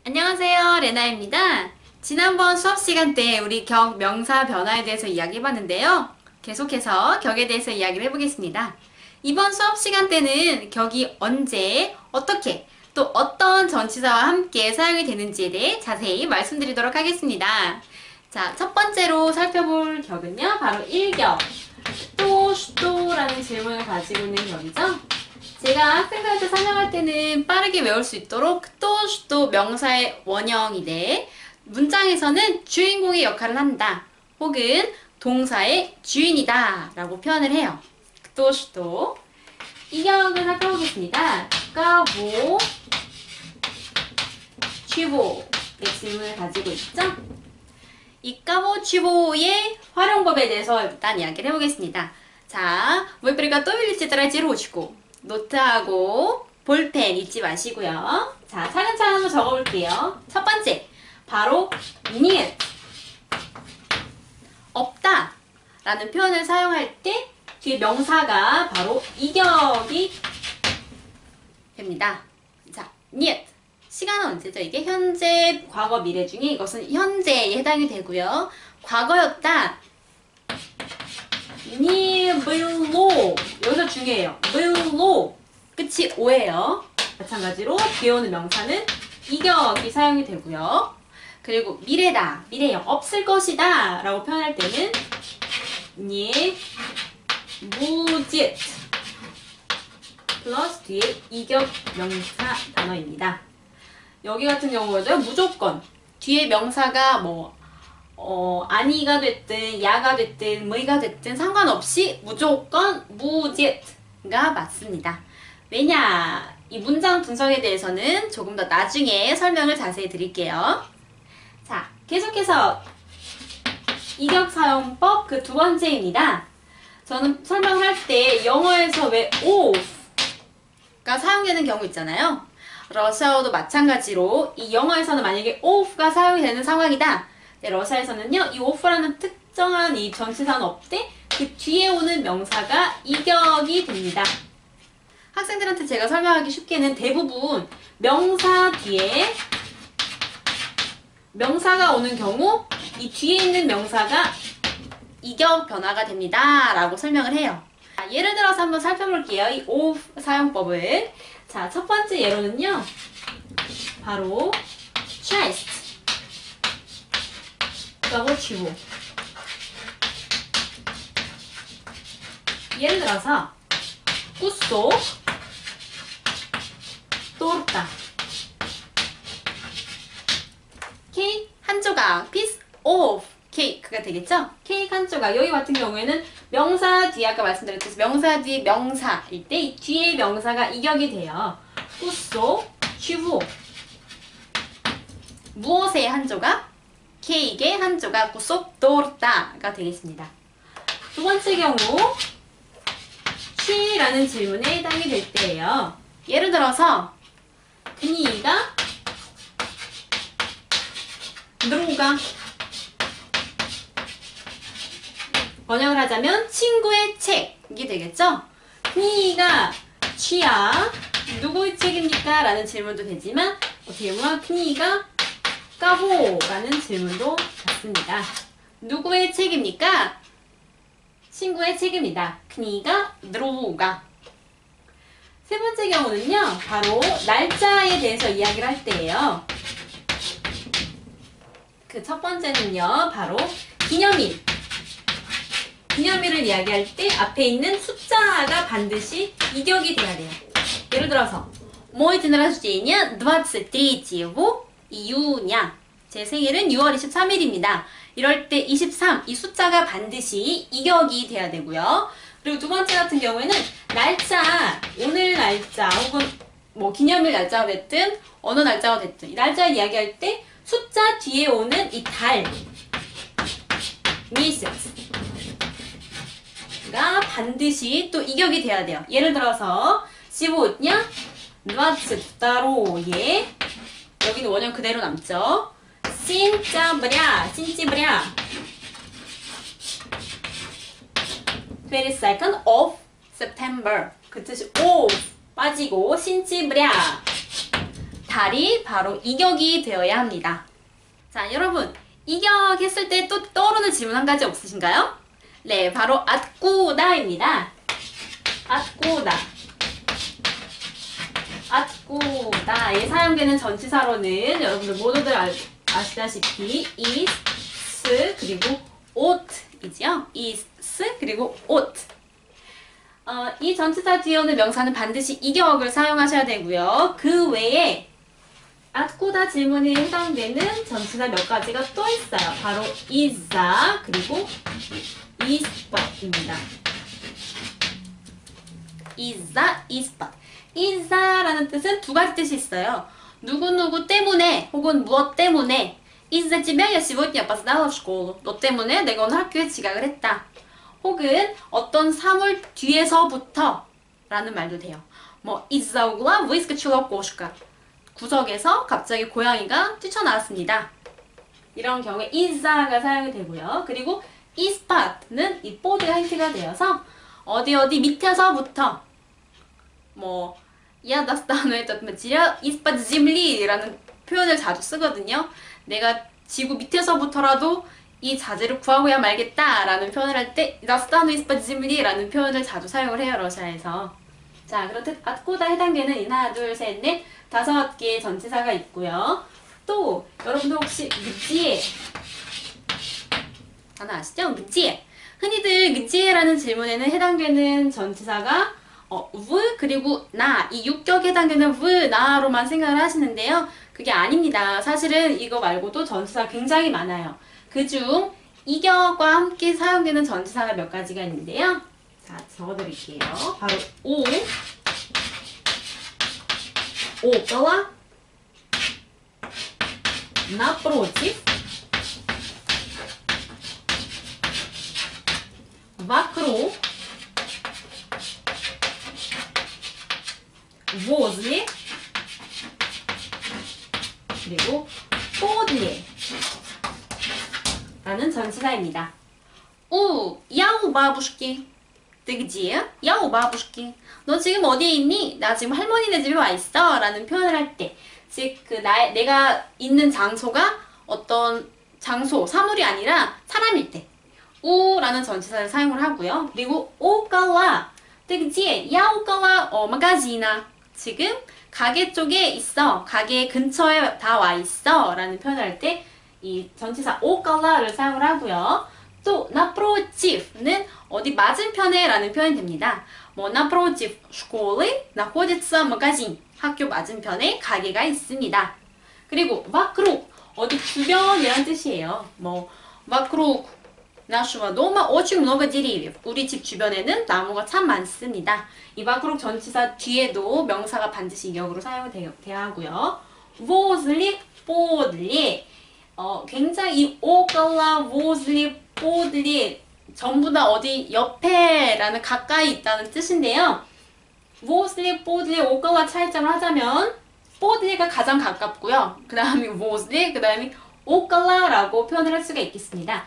안녕하세요, 레나입니다. 지난번 수업 시간 때 우리 격 명사 변화에 대해서 이야기해봤는데요. 계속해서 격에 대해서 이야기를 해보겠습니다. 이번 수업 시간 때는 격이 언제, 어떻게, 또 어떤 전치사와 함께 사용이 되는지에 대해 자세히 말씀드리도록 하겠습니다. 자, 첫 번째로 살펴볼 격은요, 바로 1격. 또, 슈또라는 질문을 가지고 있는 격이죠. 제가 학생들한테 설명할 때는 빠르게 외울 수 있도록 또, 슈또 명사의 원형이돼 문장에서는 주인공의 역할을 한다. 혹은 동사의 주인이다 라고 표현을 해요. 또, 슈또. 이 격을 살펴보겠습니다. 까보, 취보의 질문을 가지고 있죠. 이 까보, 취보의 활용법에 대해서 일단 이야기를 해보겠습니다. 자, вы приготовились тетрадь ручку? 노트하고 볼펜 잊지 마시고요. 자, 차근차근 한번 적어볼게요. 첫 번째, 바로 нет, 없다 라는 표현을 사용할 때 뒤에 명사가 바로 이격이 됩니다. 자, нет, 시간은 언제죠? 이게 현재, 과거, 미래 중에 이것은 현재에 해당이 되고요. 과거였다, не было, 여기서 중요해요. было, 끝이 오예요. 마찬가지로 뒤에 오는 명사는 이격이 사용이 되고요. 그리고 미래다, 미래형, 없을 것이다 라고 표현할 때는 не будет 플러스 뒤에 이격 명사 단어입니다. 여기 같은 경우에도 무조건 뒤에 명사가 아니가 됐든 야가 됐든 뭐가 됐든 상관없이 무조건 무jet가 맞습니다. 왜냐? 이 문장 분석에 대해서는 조금 더 나중에 설명을 자세히 드릴게요. 자, 계속해서 이격 사용법 그 두 번째입니다. 저는 설명을 할 때 영어에서 왜 of가 사용되는 경우 있잖아요. 러시아어도 마찬가지로 이 영어에서는 만약에 of가 사용이 되는 상황이다. 네, 러시아에서는요, 이 of라는 특정한 이 전치사는 없대 그 뒤에 오는 명사가 이격이 됩니다. 학생들한테 제가 설명하기 쉽게는 대부분 명사 뒤에 명사가 오는 경우 이 뒤에 있는 명사가 이격 변화가 됩니다 라고 설명을 해요. 자, 예를 들어서 한번 살펴볼게요. 이 of 사용법을. 자, 첫 번째 예로는요, 바로 chest 까보, 취보. 예를 들어서 구소 또르타, 케이크 한 조각, piece of 케이크가 되겠죠? 케이크 한 조각. 여기 같은 경우에는 명사 뒤에 아까 말씀드렸듯이 명사 뒤에 명사일 때 이 뒤에 명사가 이격이 돼요. 구소, 취보. 무엇의 한 조각? 케이크의 한 조각, 구소 또르타가 되겠습니다. 두 번째 경우 취라는 질문에 해당이 될 때예요. 예를 들어서 그니가 누가 번역을 하자면 친구의 책이 되겠죠? 그니가 취야 누구의 책입니까? 라는 질문도 되지만 어떻게 보면 그니가 까보 라는 질문도 받습니다. 누구의 책입니까? 친구의 책입니다. 그니가 누가. 세 번째 경우는요, 바로 날짜에 대해서 이야기를 할 때예요. 그 첫 번째는요, 바로 기념일. 기념일을 이야기할 때 앞에 있는 숫자가 반드시 이격이 돼야 돼요. 예를 들어서 Мой день рождения 23 이유냐. 제 생일은 6월 23일입니다. 이럴 때 23, 이 숫자가 반드시 이격이 돼야 되고요. 그리고 두 번째 같은 경우에는 날짜, 오늘 날짜 혹은 기념일 날짜가 됐든 어느 날짜가 됐든 이 날짜를 이야기할 때 숫자 뒤에 오는 이 달, 미세스가 반드시 또 이격이 돼야 돼요. 예를 들어서 сегодня 22에 여기는 원형 그대로 남죠. сентября, 22nd of September. 그 뜻이 of 빠지고 сентября 달이 바로 이격이 되어야 합니다. 자, 여러분 이격했을 때 또 떠오르는 질문 한 가지 없으신가요? 네, 바로 at고다입니다. at고다. at고다에 사용되는 전치사로는 여러분들 모두들 아시다시피 is 그리고 옷이지요. is 그리고 옷. 이 전치사 뒤에 오는 명사는 반드시 이격을 사용하셔야 되고요. 그 외에 at고다 질문에 해당되는 전치사 몇 가지가 또 있어요. 바로 is다 그리고 isbut입니다. is다, isbut. is다라는 뜻은 두 가지 뜻이 있어요. 누구누구 때문에 혹은 무엇 때문에 из-за тебя я сегодня опоздала в школу. 너 때문에 내가 오늘 학교에 지각을 했다. 혹은 어떤 사물 뒤에서부터 라는 말도 돼요. 뭐 из-за угла выскочила кошка. 구석에서 갑자기 고양이가 뛰쳐나왔습니다. 이런 경우에 is-가 사용이 되고요. 그리고 is-but는 이 보드가 힌트가 되어서 어디 밑에서부터 뭐 я достану этот материал из-под земли 라는 표현을 자주 쓰거든요. 내가 지구 밑에서부터라도 이 자재를 구하고야 말겠다 라는 표현을 할 때 достану из-под земли 라는 표현을 자주 사용을 해요. 러시아에서. 자, 그렇듯 at고다 해당되는 하나, 둘, 셋, 넷, 5개의 전치사가 있고요. 또 여러분들 혹시 그지에 하나 아시죠? 그지에 흔히들 그지에라는 질문에는 해당되는 전치사가 브 그리고 나 이 육격에 해당되는 브 나로만 생각을 하시는데요. 그게 아닙니다. 사실은 이거 말고도 전치사 굉장히 많아요. 그중 이격과 함께 사용되는 전치사가 몇 가지가 있는데요. 자, 적어드릴게요. 바로 около, напротив, вокруг, возле, 그리고 подле 라는 전치사입니다. я у бабушки. ты где? я у бабушки. 너 지금 어디에 있니? 나 지금 할머니네 집에 와 있어. 라는 표현을 할 때, 즉 내가 있는 장소가 어떤 장소, 사물이 아니라 사람일 때 우라는 전치사를 사용을 하고요. 그리고 около, ты где? я около магазина. 지금 가게 쪽에 있어. 가게 근처에 다 와 있어. 라는 표현을 할 때 이 전치사 около를 사용을 하고요. 또 напротив는 어디 맞은편에 라는 표현이 됩니다. 뭐 напротив школы находится магазин. 학교 맞은편에 가게가 있습니다. 그리고 vокруг 어디 주변이라는 뜻이에요. 뭐 vокруг нашего дома очень много деревьев. 우리 집 주변에는 나무가 참 많습니다. 이 vокруг 전치사 뒤에도 명사가 반드시 이격으로 사용돼야 하고요. возле, подле 굉장히 이 около, возле, подле 전부 다 어디 옆에라는 가까이 있다는 뜻인데요. возле, подле, около 차이점을 하자면 podle가 가장 가깝고요. 그 다음이 возле, 그 다음이 около라고 표현을 할 수가 있겠습니다.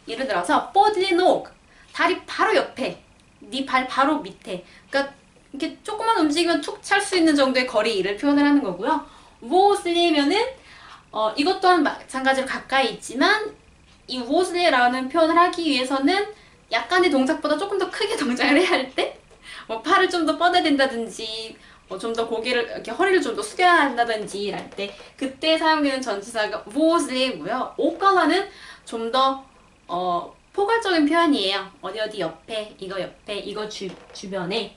예를 들어서 podle nóg 다리 바로 옆에, 네 발 바로 밑에. 그러니까 이렇게 조금만 움직이면 툭 찰 수 있는 정도의 거리를 표현을 하는 거고요. возле면은 이것 또한 마찬가지로 가까이 있지만 이 возле라는 표현을 하기 위해서는 약간의 동작보다 조금 더 크게 동작을 해야 할 때, 뭐 팔을 좀 더 뻗어야 된다든지, 좀 더 고개를 이렇게 허리를 좀 더 숙여야 한다든지 할 때 그때 사용되는 전치사가 возле고요. около는 좀 더 포괄적인 표현이에요. 어디 옆에, 이거 주변에,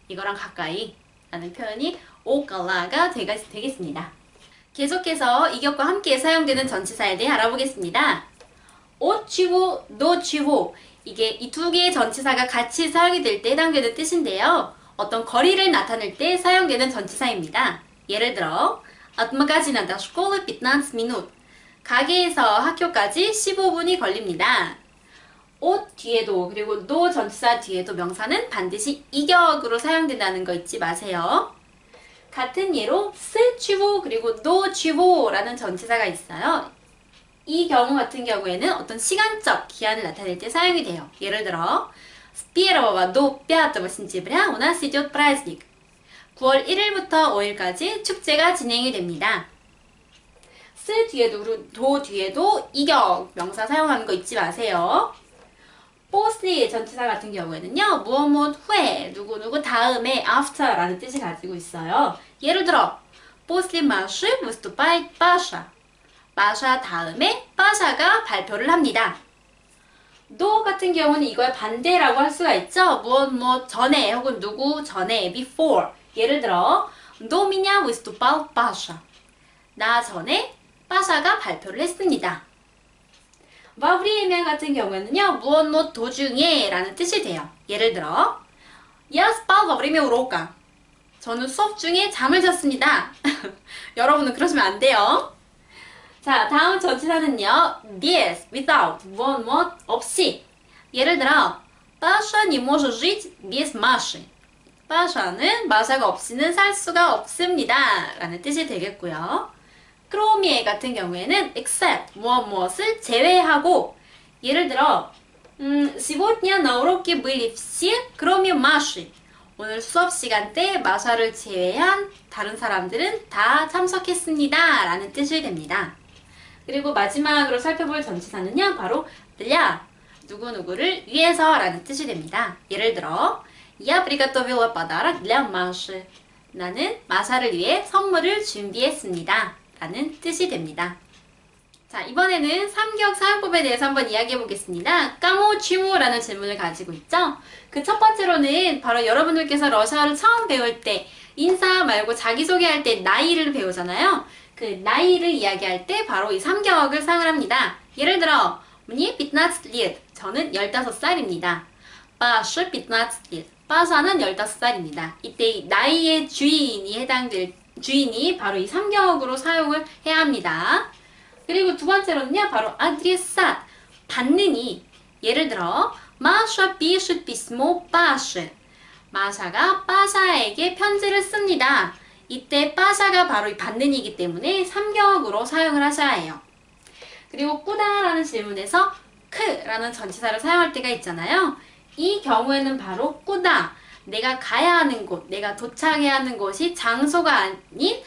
이거랑 가까이 라는 표현이 около가 되겠습니다. 계속해서 이격과 함께 사용되는 전치사에 대해 알아보겠습니다. от чего, до чего 이게 이 두 개의 전치사가 같이 사용이 될 때 해당되는 뜻인데요. 어떤 거리를 나타낼 때 사용되는 전치사입니다. 예를 들어 от магазина до школы 15 минут 가게에서 학교까지 15분이 걸립니다. 옷 뒤에도 그리고 도 전치사 뒤에도 명사는 반드시 이격으로 사용된다는 거 잊지 마세요. 같은 예로 스 취보 그리고 노 취보라는 전치사가 있어요. 이 경우 같은 경우에는 어떤 시간적 기한을 나타낼 때 사용이 돼요. 예를 들어 с 1 до 5 сентября у нас идет праздник. 9월 1일부터 5일까지 축제가 진행이 됩니다. 쓰 뒤에도 도 뒤에도 이격 명사 사용하는 거 잊지 마세요. 포스리 전치사 같은 경우에는요. 무엇 무엇 후에 누구누구 다음에 after라는 뜻이 가지고 있어요. 예를 들어 после Маши выступает Паша. 마샤 다음에 빠샤가 발표를 합니다. 도 같은 경우는 이거의 반대라고 할 수가 있죠. 무엇 무엇 전에 혹은 누구 전에 before. 예를 들어 Do меня выступал Паша. 나 전에 빠샤가 발표를 했습니다. во время 같은 경우에는요. 무엇 무엇 도중에 라는 뜻이 돼요. 예를 들어 Я спал во время урока. 저는 수업 중에 잠을 잤습니다. 여러분은 그러시면 안 돼요. 자, 다음 전치사는요. без, without, 무엇 무엇 없이. 예를 들어 Паша не может жить без Маши. 빠샤는 마샤가 없이는 살 수가 없습니다. 라는 뜻이 되겠고요. 크로미에 같은 경우에는 except, 무엇 무엇을 제외하고. 예를 들어 сегодня на уроке были все, кроме Маши. 오늘 수업 시간 때 마샤를 제외한 다른 사람들은 다 참석했습니다. 라는 뜻이 됩니다. 그리고 마지막으로 살펴볼 전치사는요. 바로 для, 누구누구를 위해서 라는 뜻이 됩니다. 예를 들어 Я приготовила подарок для Маши. 나는 마샤를 위해 선물을 준비했습니다. 라는 뜻이 됩니다. 자, 이번에는 3격 사용법에 대해서 한번 이야기해 보겠습니다. 까모 취무라는 질문을 가지고 있죠. 그 첫 번째로는 바로 여러분들께서 러시아어를 처음 배울 때 인사 말고 자기소개할 때 나이를 배우잖아요. 그 나이를 이야기할 때 바로 이 3격을 사용을 합니다. 예를 들어 мне 15 лет. 저는 15살입니다. Паша 15 лет. 빠샤는 15살입니다. 이때 이 나이의 주인이 바로 이 3격으로 사용을 해야 합니다. 그리고 두 번째로는요. 바로 адресат, 받는이. 예를 들어 Маша пишет письмо Паше. 마샤가 빠샤에게 편지를 씁니다. 이때 빠샤가 바로 이 받는이기 때문에 3격으로 사용을 하셔야 해요. 그리고 꾸다라는 질문에서 크라는 전치사를 사용할 때가 있잖아요. 이 경우에는 바로 꾸다, 내가 가야 하는 곳, 내가 도착해야 하는 곳이 장소가 아닌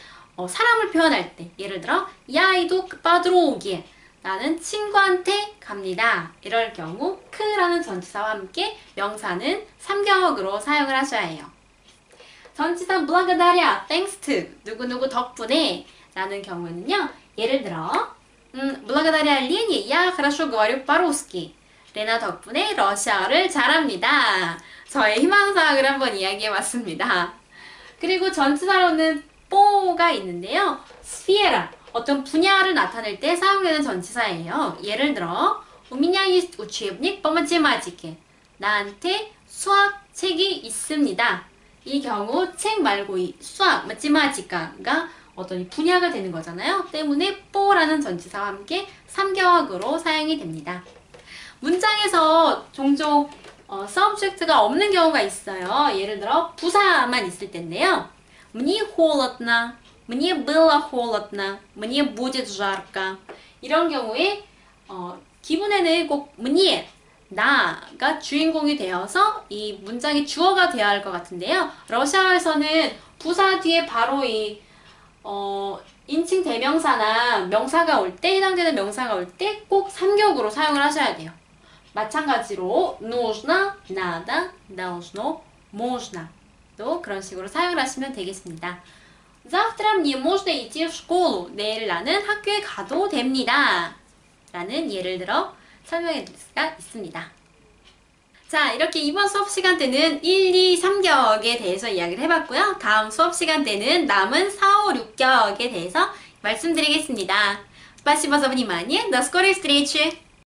사람을 표현할 때. 예를 들어 야이도 빠드로오기에, 나는 친구한테 갑니다. 이럴 경우 크라는 전치사와 함께 명사는 3격으로 사용을 하셔야 해요. 전치사 благодаря, thanks to, 누구누구 덕분에 라는 경우는요. 예를 들어 благодаря Лене я хорошо говорю по-русски. 레나 덕분에 러시아어를 잘합니다. 저의 희망사항을 한번 이야기해봤습니다. 그리고 전치사로는 뽀가 있는데요. 스피에라, 어떤 분야를 나타낼 때 사용되는 전치사예요. 예를 들어 у меня есть учебник по математике. 나한테 수학책이 있습니다. 이 경우 책 말고 이 수학, 마티마티카가 어떤 분야가 되는 거잖아요. 때문에 뽀라는 전치사와 함께 3격으로 사용이 됩니다. 문장에서 종종 subject가 없는 경우가 있어요. 예를 들어 부사만 있을 텐데요. Мне холодно, мне было холодно, мне будет жарко. 이런 경우에 기본에는 꼭 мне, 나가 주인공이 되어서 이 문장이 주어가 되어야 할 것 같은데요. 러시아에서는 부사 뒤에 바로 이 인칭 대명사나 명사가 올 때, 해당되는 명사가 올 때 꼭 3격으로 사용을 하셔야 돼요. 마찬가지로 нужно, надо, должно, можно 또 그런 식으로 사용을 하시면 되겠습니다. завтра мне можно идти в школу. 내일 나는 학교에 가도 됩니다. 라는 예를 들어 설명해 드릴 수가 있습니다. 자, 이렇게 이번 수업 시간 때는 1, 2, 3격에 대해서 이야기를 해봤고요. 다음 수업 시간 때는 남은 4, 5, 6격에 대해서 말씀드리겠습니다. Спасибо за внимание. До скорой встречи!